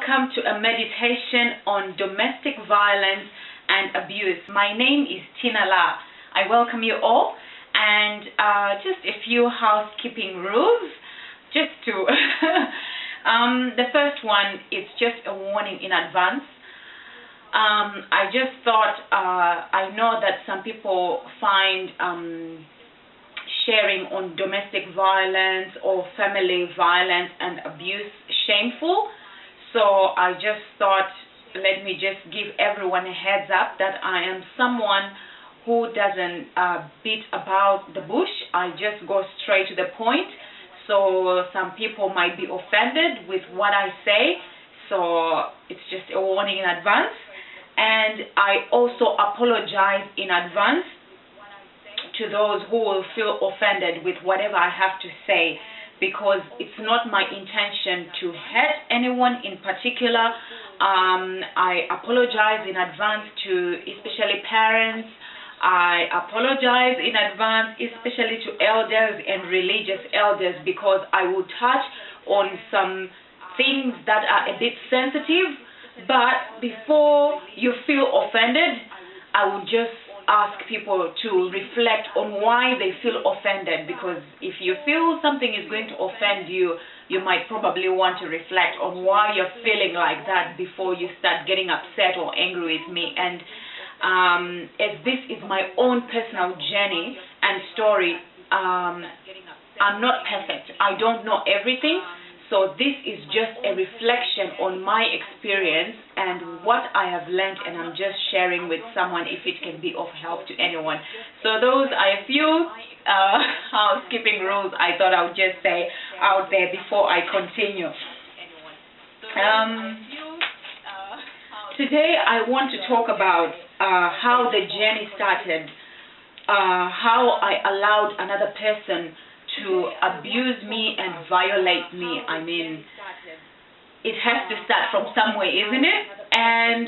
welcome to a meditation on domestic violence and abuse. My name is Tina La. I welcome you all, and just a few housekeeping rules just to the first one is just a warning in advance. I just thought I know that some people find sharing on domestic violence or family violence and abuse shameful, so I just thought, let me just give everyone a heads up that I am someone who doesn't beat about the bush. I just go straight to the point, so some people might be offended with what I say, so it's just a warning in advance. And I also apologize in advance to those who will feel offended with whatever I have to say, because it's not my intention to hurt anyone in particular. I apologize in advance to especially parents. I apologize in advance especially to elders and religious elders, because I will touch on some things that are a bit sensitive. But before you feel offended, I will just ask people to reflect on why they feel offended, because if you feel something is going to offend you, you might probably want to reflect on why you're feeling like that before you start getting upset or angry with me. And as this is my own personal journey and story, I'm not perfect. I don't know everything. So this is just a reflection on my experience and what I have learned, and I'm just sharing with someone if it can be of help to anyone. So those are a few housekeeping rules I thought I would just say out there before I continue. Today I want to talk about how the journey started, how I allowed another person to abuse me and violate me. I mean, it has to start from somewhere, isn't it? And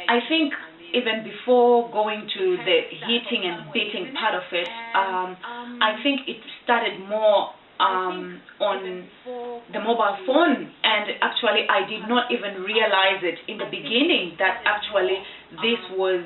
I think even before going to the hitting and beating part of it, I think it started more on the mobile phone, and actually I did not even realize it in the beginning that actually this was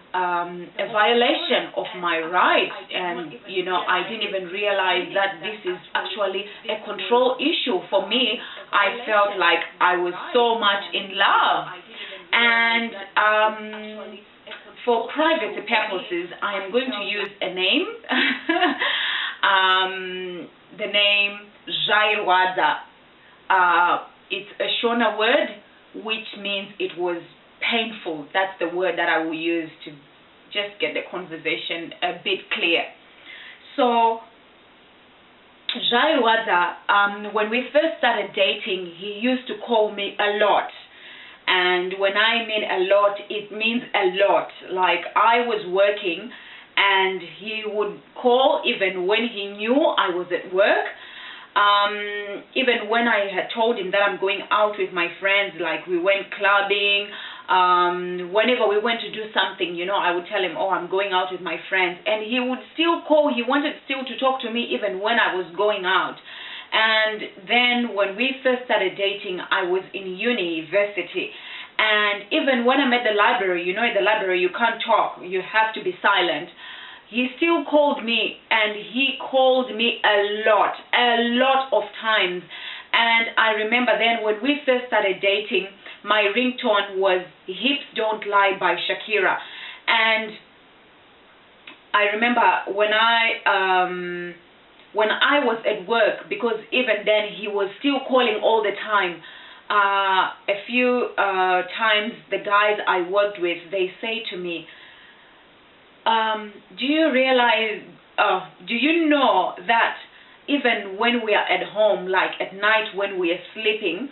a violation of my rights. And you know, I didn't even realize that this is actually a control issue for me. I felt like I was so much in love, and for privacy purposes I am going to use a name. The name Jairwaza. It's a Shona word, which means it was painful. That's the word that I will use to just get the conversation a bit clear. So Jairwaza, when we first started dating, he used to call me a lot. And when I mean a lot, it means a lot. Like, I was working and he would call even when he knew I was at work. Even when I had told him that I'm going out with my friends, like we went clubbing, whenever we went to do something, you know, I would tell him, oh, I'm going out with my friends, and he would still call. He wanted still to talk to me even when I was going out. And then when we first started dating, I was in university, and even when I'm at the library, you know, at the library you can't talk, you have to be silent. He still called me, and he called me a lot of times. And I remember then when we first started dating, my ringtone was Hips Don't Lie by Shakira. And I remember when I was at work, because even then he was still calling all the time. A few times the guys I worked with, they say to me, do you realize, do you know that even when we are at home, like at night when we are sleeping,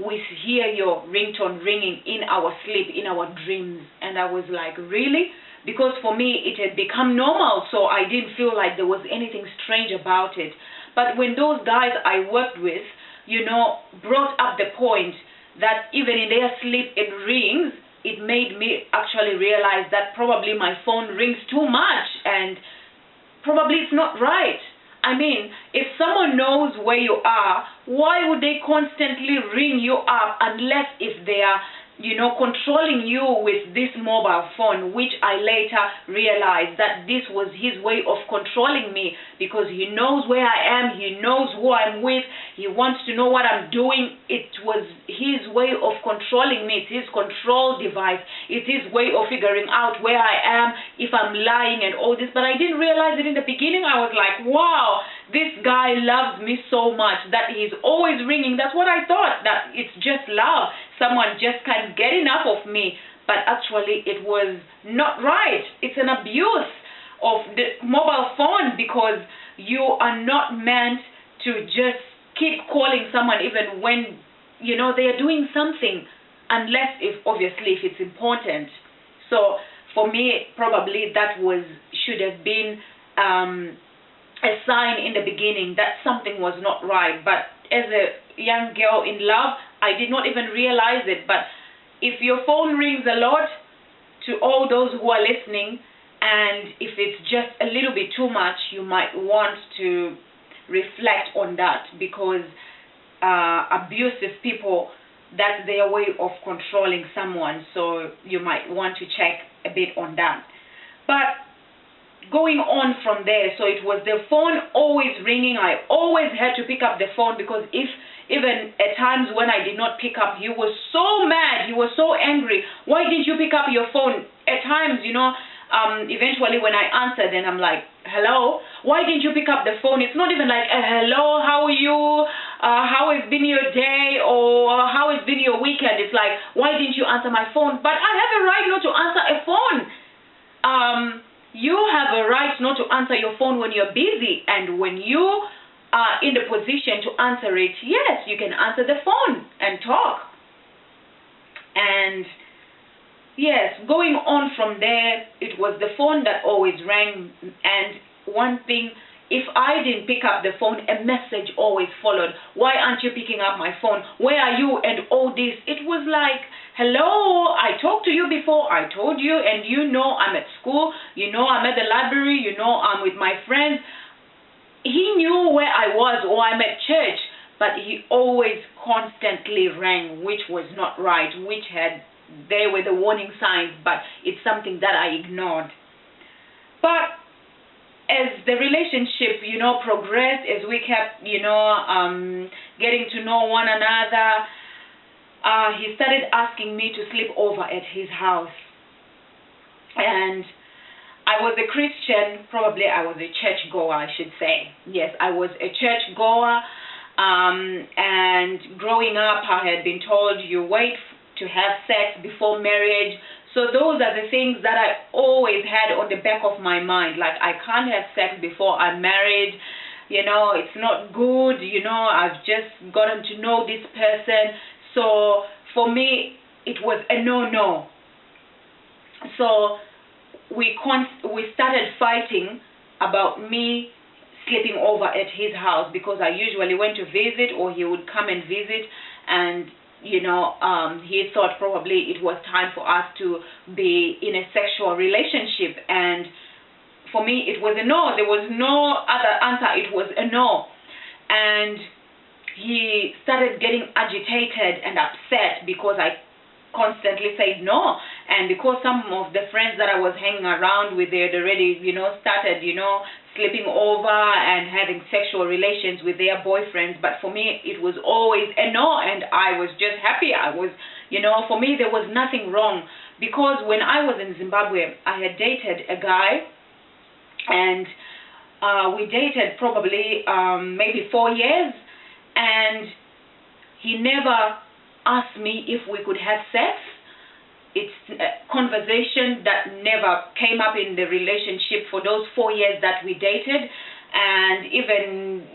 we hear your ringtone ringing in our sleep, in our dreams? And I was like, really? Because for me it had become normal, so I didn't feel like there was anything strange about it. But when those guys I worked with, you know, brought up the point that even in their sleep it rings, it made me actually realize that probably my phone rings too much, and probably it's not right. I mean, if someone knows where you are, why would they constantly ring you up unless if they are, controlling you with this mobile phone, which I later realized that this was his way of controlling me, because he knows where I am, he knows who I'm with, he wants to know what I'm doing. It was his way of controlling me. It's his control device. It's his way of figuring out where I am, if I'm lying and all this. But I didn't realize it in the beginning. I was like, wow, this guy loves me so much that he's always ringing. That's what I thought, that it's just love. Someone just can't get enough of me. But actually, it was not right. It's an abuse of the mobile phone, because you are not meant to just keep calling someone even when, they are doing something, unless obviously if it's important. So for me, probably that should have been a sign in the beginning that something was not right. But as a young girl in love, I did not even realize it. But if your phone rings a lot, to all those who are listening, and if it's just a little bit too much, you might want to reflect on that, because abusive people, that's their way of controlling someone. So you might want to check a bit on that. But going on from there, so it was the phone always ringing. I always had to pick up the phone, because even at times when I did not pick up, he was so mad, he was so angry. Why didn't you pick up your phone? At times, eventually when I answered, and I'm like, hello, why didn't you pick up the phone? It's not even like, hello, how are you? How has been your day? Or how has been your weekend? It's like, why didn't you answer my phone? But I have a right not to answer a phone. You have a right not to answer your phone when you're busy, and when you are in the position to answer it, yes, you can answer the phone and talk. And yes, going on from there, it was the phone that always rang. And one thing, if I didn't pick up the phone, a message always followed. Why aren't you picking up my phone? Where are you? And all this. It was like, hello, I talked to you before. I told you, and I'm at school. I'm at the library. I'm with my friends. He knew where I was, or I'm at church. But he always constantly rang, which was not right, there were the warning signs, but it's something that I ignored. But as the relationship, progressed, as we kept, getting to know one another, he started asking me to sleep over at his house. And I was a Christian, probably I was a church goer, I should say. Yes, I was a church goer. And growing up, I had been told you wait to have sex before marriage. So those are the things that I always had on the back of my mind. Like, I can't have sex before I'm married. It's not good. I've just gotten to know this person. So for me, it was a no-no. So we started fighting about me sleeping over at his house, because I usually went to visit, or he would come and visit, and he thought probably it was time for us to be in a sexual relationship. And for me, it was a no. There was no other answer. It was a no. And he started getting agitated and upset because I constantly said no. And because some of the friends that I was hanging around with, they had already, started, sleeping over and having sexual relations with their boyfriends. But for me, it was always a no, and I was just happy. I was, for me, there was nothing wrong. Because when I was in Zimbabwe, I had dated a guy, and we dated probably maybe 4 years, and he never asked me if we could have sex. It's a conversation that never came up in the relationship for those 4 years that we dated. And even,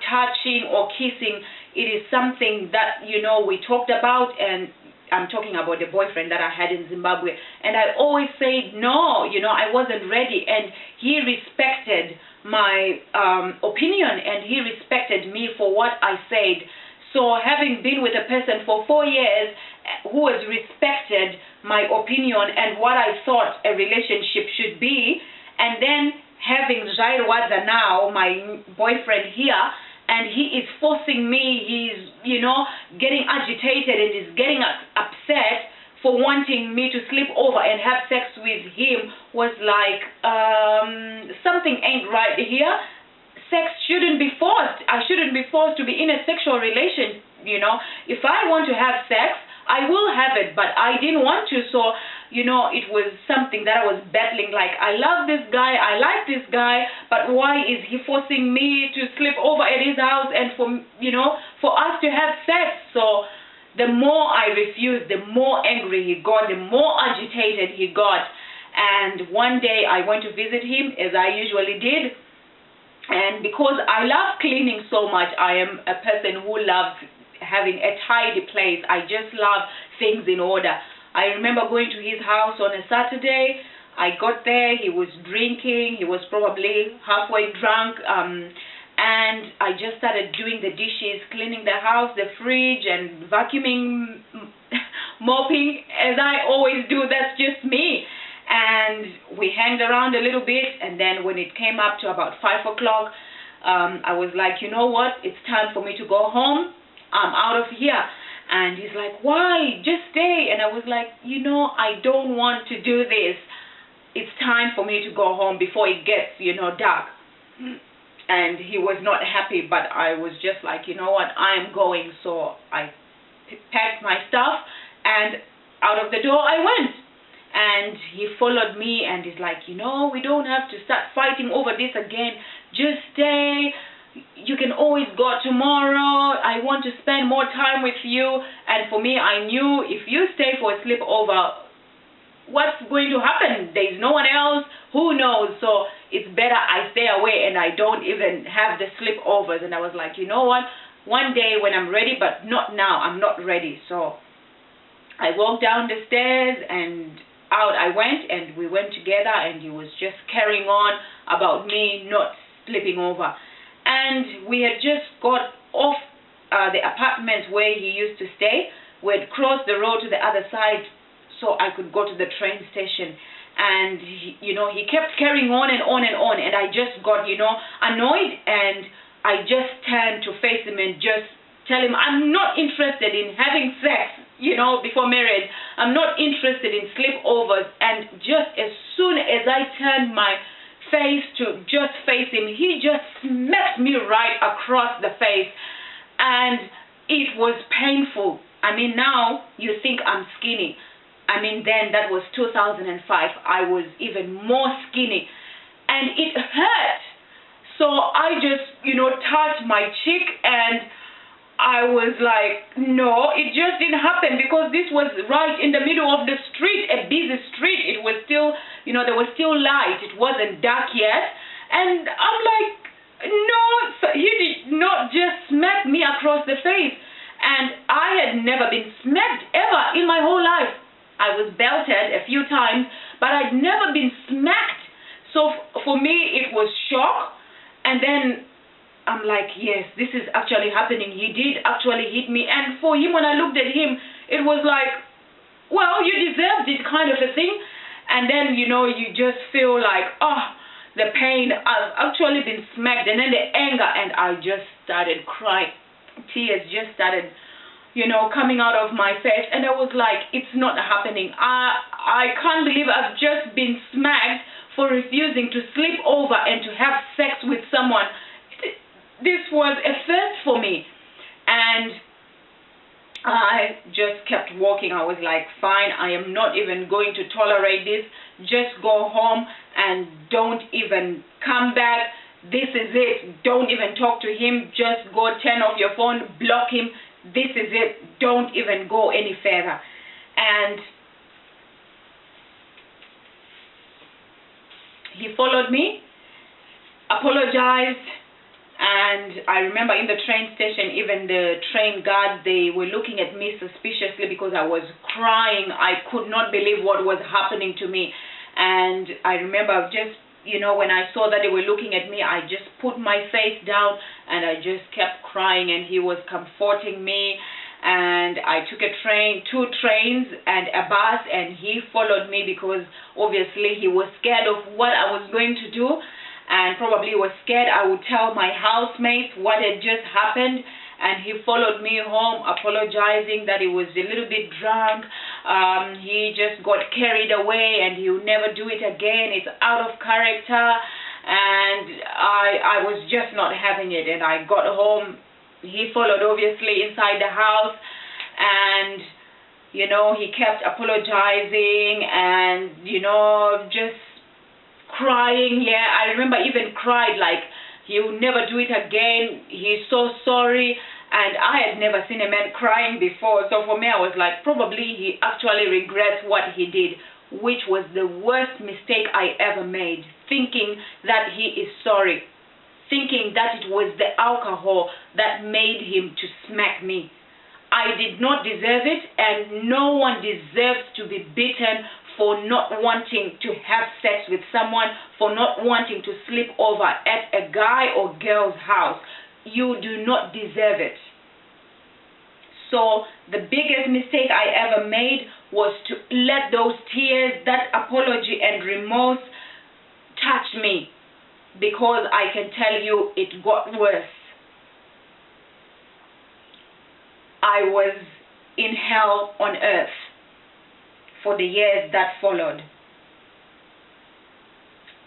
touching or kissing, it is something that, we talked about. And I'm talking about the boyfriend that I had in Zimbabwe. And I always said no, I wasn't ready. And he respected my opinion, and he respected me for what I said. So having been with a person for 4 years who has respected my opinion and what I thought a relationship should be, and then having Jairwadza now, my boyfriend here, and he is forcing me, he's, getting agitated and is getting upset for wanting me to sleep over and have sex with him, was like, something ain't right here. Sex shouldn't be forced. I shouldn't be forced to be in a sexual relation, If I want to have sex, I will have it, but I didn't want to, so, it was something that I was battling, like, I love this guy, I like this guy, but why is he forcing me to sleep over at his house and for us to have sex? So the more I refused, the more angry he got, the more agitated he got. And one day I went to visit him, as I usually did, and because I love cleaning so much, I am a person who loves having a tidy place. I just love things in order. I remember going to his house on a Saturday. I got there, he was drinking, he was probably halfway drunk, and I just started doing the dishes, cleaning the house, the fridge, and vacuuming, mopping, as I always do. That's just me. And we hanged around a little bit, and then when it came up to about 5 o'clock, I was like, you know what, it's time for me to go home. I'm out of here. And he's like, why? Just stay. And I was like, I don't want to do this. It's time for me to go home before it gets, dark. And he was not happy, but I was just like, you know what, I am going. So I packed my stuff, and out of the door I went. And he followed me, and he's like, we don't have to start fighting over this again. Just stay. You can always go tomorrow. I want to spend more time with you. And for me, I knew if you stay for a sleepover, what's going to happen? There's no one else. Who knows? So it's better I stay away and I don't even have the sleepovers. And I was like, you know what? One day when I'm ready, but not now. I'm not ready. So I walked down the stairs and out I went, and we went together, and he was just carrying on about me not sleeping over. And we had just got off the apartment where he used to stay. We had crossed the road to the other side so I could go to the train station. And, he kept carrying on and on and on. And I just got, annoyed. And I just turned to face him and just tell him, I'm not interested in having sex, before marriage. I'm not interested in sleepovers. And just as soon as I turned my face to just face him, he just smacked me right across the face, and it was painful. I mean, now you think I'm skinny. I mean, then that was 2005. I was even more skinny, and it hurt. So I just, touched my cheek, and I was like, no, it just didn't happen, because this was right in the middle of the street, a busy street. It was still, there was still light. It wasn't dark yet. And I'm like, no, so he did not just smack me across the face. And I had never been smacked ever in my whole life. I was belted a few times, but I'd never been smacked. So for me, it was shock. And then I'm like, yes, this is actually happening. He did actually hit me. And for him, when I looked at him, it was like, well, you deserved it, kind of a thing. And then, you just feel like, oh, the pain. I've actually been smacked. And then the anger. And I just started crying. Tears just started, coming out of my face. And I was like, it's not happening. I can't believe I've just been smacked for refusing to sleep over and to have sex with someone. This was a first for me. And I just kept walking. I was like, fine, I am not even going to tolerate this. Just go home and don't even come back. This is it. Don't even talk to him. Just go turn off your phone, block him. This is it. Don't even go any further. And he followed me, apologized. And I remember in the train station, even the train guards, they were looking at me suspiciously because I was crying. I could not believe what was happening to me. And I remember just, when I saw that they were looking at me, I just put my face down and I just kept crying, and he was comforting me. And I took a train, 2 trains and a bus, and he followed me because obviously he was scared of what I was going to do. and probably was scared I would tell my housemates what had just happened. And he followed me home apologizing that he was a little bit drunk. He just got carried away and he'll never do it again. It's out of character. And I was just not having it. And I got home. He followed obviously inside the house. And, you know, he kept apologizing and, you know, just crying. Yeah, I remember even cried like, he'll never do it again. He's so sorry. And I had never seen a man crying before. So for me, I was like, probably he actually regrets what he did, which was the worst mistake I ever made, thinking that he is sorry, thinking that it was the alcohol that made him to smack me. I did not deserve it, and no one deserves to be beaten for not wanting to have sex with someone, for not wanting to sleep over at a guy or girl's house. You do not deserve it. So the biggest mistake I ever made was to let those tears, that apology and remorse touch me, because I can tell you it got worse. I was in hell on earth for the years that followed.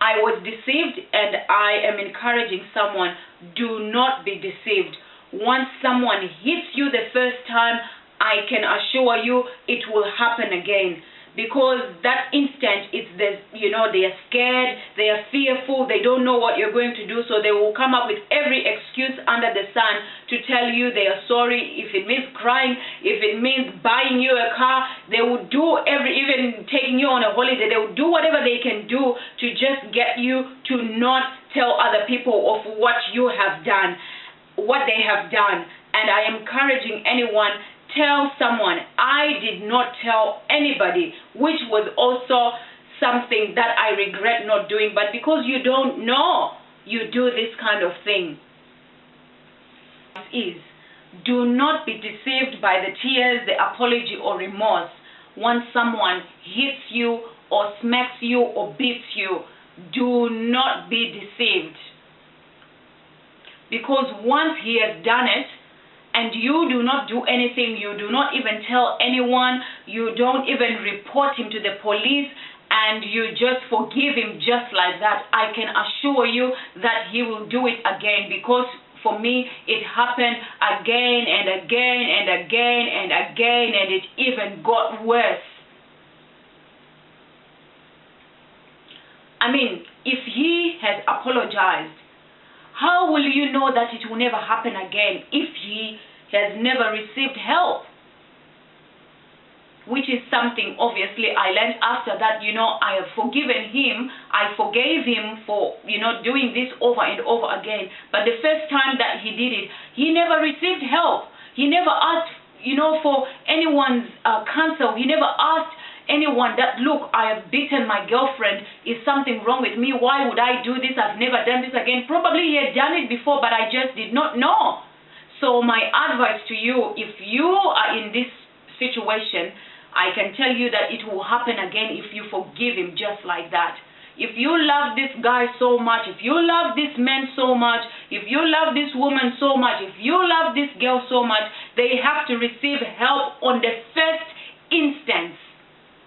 I was deceived, and I am encouraging someone, do not be deceived. Once someone hits you the first time, I can assure you it will happen again. Because that instant, it's the, you know, they are scared, they are fearful, they don't know what you're going to do, so they will come up with every excuse under the sun to tell you they are sorry. If it means crying, if it means buying you a car, they will do even taking you on a holiday, they will do whatever they can do to just get you to not tell other people of what you have done, what they have done. And I am encouraging anyone, tell someone. I did not tell anybody, which was also something that I regret not doing. But because you don't know, you do this kind of thing. Do not be deceived by the tears, the apology or remorse. Once someone hits you or smacks you or beats you, do not be deceived. Because once he has done it, and you do not do anything, you do not even tell anyone, you don't even report him to the police, and you just forgive him just like that, I can assure you that he will do it again. Because for me, it happened again and again and again and again, and it even got worse. I mean, if he has apologized, how will you know that it will never happen again if he has never received help? Which is something, obviously, I learned after that, you know, I have forgiven him. I forgave him for, you know, doing this over and over again. But the first time that he did it, he never received help. He never asked, you know, for anyone's counsel. He never asked anyone that, look, I have beaten my girlfriend, is something wrong with me? Why would I do this? I've never done this again. Probably he had done it before, but I just did not know. So my advice to you, if you are in this situation, I can tell you that it will happen again if you forgive him just like that. If you love this guy so much, if you love this man so much, if you love this woman so much, if you love this girl so much, they have to receive help on the first instance.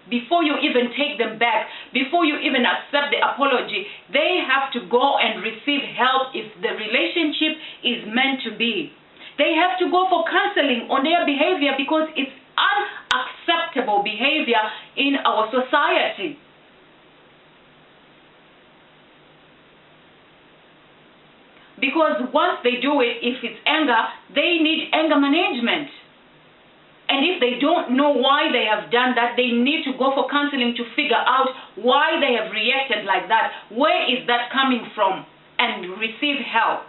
Before you even take them back, before you even accept the apology, they have to go and receive help if the relationship is meant to be. They have to go for counseling on their behavior, because it's unacceptable behavior in our society. Because once they do it, if it's anger, they need anger management. And if they don't know why they have done that, they need to go for counseling to figure out why they have reacted like that. Where is that coming from? And receive help.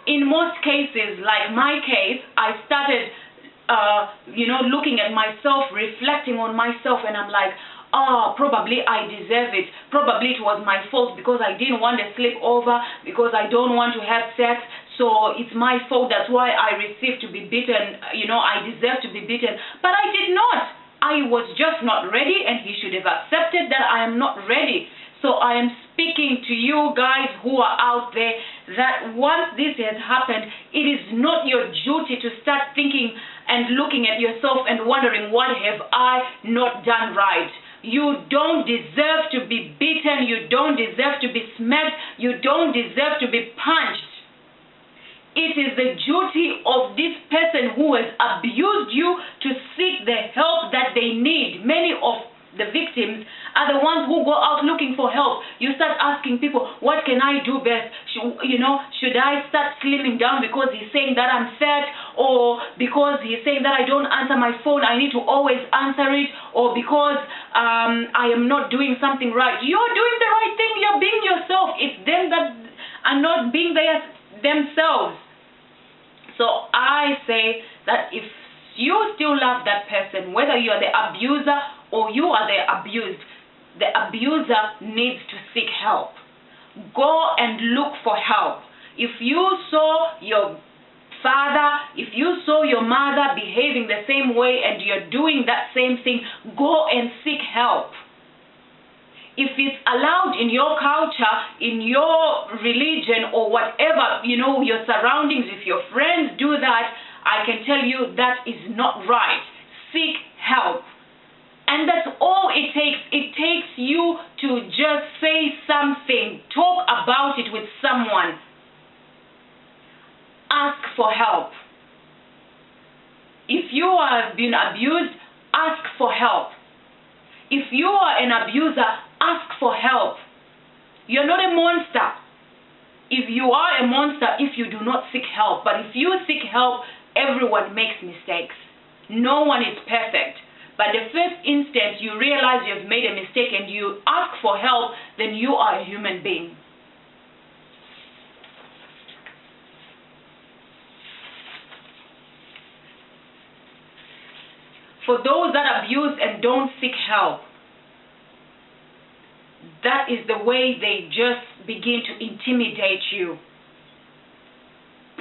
In most cases, like my case, I started, looking at myself, reflecting on myself, and I'm like, oh, probably I deserve it. Probably it was my fault because I didn't want to sleep over, because I don't want to have sex. So it's my fault. That's why I received to be beaten. I deserve to be beaten. But I did not. I was just not ready, and he should have accepted that I am not ready. So I am speaking to you guys who are out there that once this has happened, it is not your duty to start thinking and looking at yourself and wondering, what have I not done right? You don't deserve to be beaten. You don't deserve to be smacked. You don't deserve to be punched. It is the duty of this person who has abused you to seek the help that they need. Many of the victims are the ones who go out looking for help. You start asking people, what can I do best? Should I start slimming down because he's saying that I'm fat, or because he's saying that I don't answer my phone, I need to always answer it, or because I am not doing something right? You're doing the right thing. You're being yourself. It's them that are not being themselves. So I say that if you still love that person, whether you are the abuser or you are the abused, the abuser needs to seek help. Go and look for help. If you saw your father, if you saw your mother behaving the same way and you're doing that same thing, go and seek help. If it's allowed in your culture, in your religion, or whatever, your surroundings, if your friends do that, I can tell you that is not right. Seek help. And that's all it takes. It takes you to just say something. Talk about it with someone. Ask for help. If you have been abused, ask for help. If you are an abuser, ask for help. You're not a monster. If you are a monster, if you do not seek help. But if you seek help, everyone makes mistakes. No one is perfect. But the first instant you realize you've made a mistake and you ask for help, then you are a human being. For those that abuse and don't seek help, that is the way they just begin to intimidate you,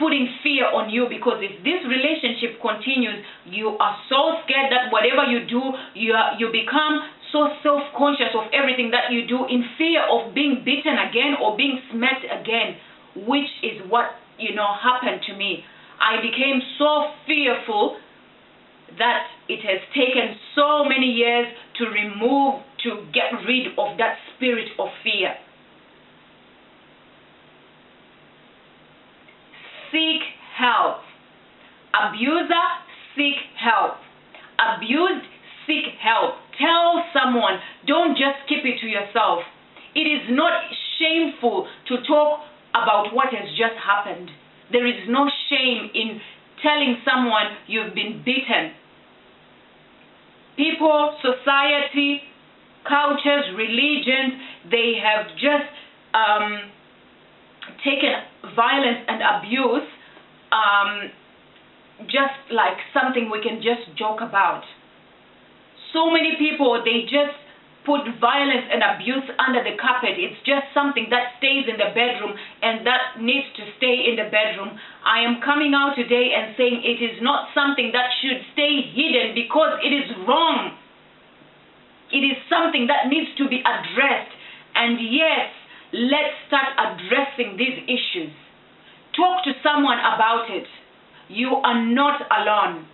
putting fear on you, because if this relationship continues, you are so scared that whatever you do, you become so self-conscious of everything that you do, in fear of being beaten again or being smacked again, which is what happened to me. I became so fearful that it has taken so many years to get rid of that spirit of fear. Seek help. Abuser, seek help. Abused, seek help. Tell someone. Don't just keep it to yourself. It is not shameful to talk about what has just happened. There is no shame in telling someone you've been beaten. People, society, cultures, religions, they have just taken violence and abuse just like something we can just joke about. So many people, they just put violence and abuse under the carpet. It's just something that stays in the bedroom and that needs to stay in the bedroom. I am coming out today and saying it is not something that should stay hidden, because it is wrong. It is something that needs to be addressed. And yes, let's start addressing these issues. Talk to someone about it. You are not alone.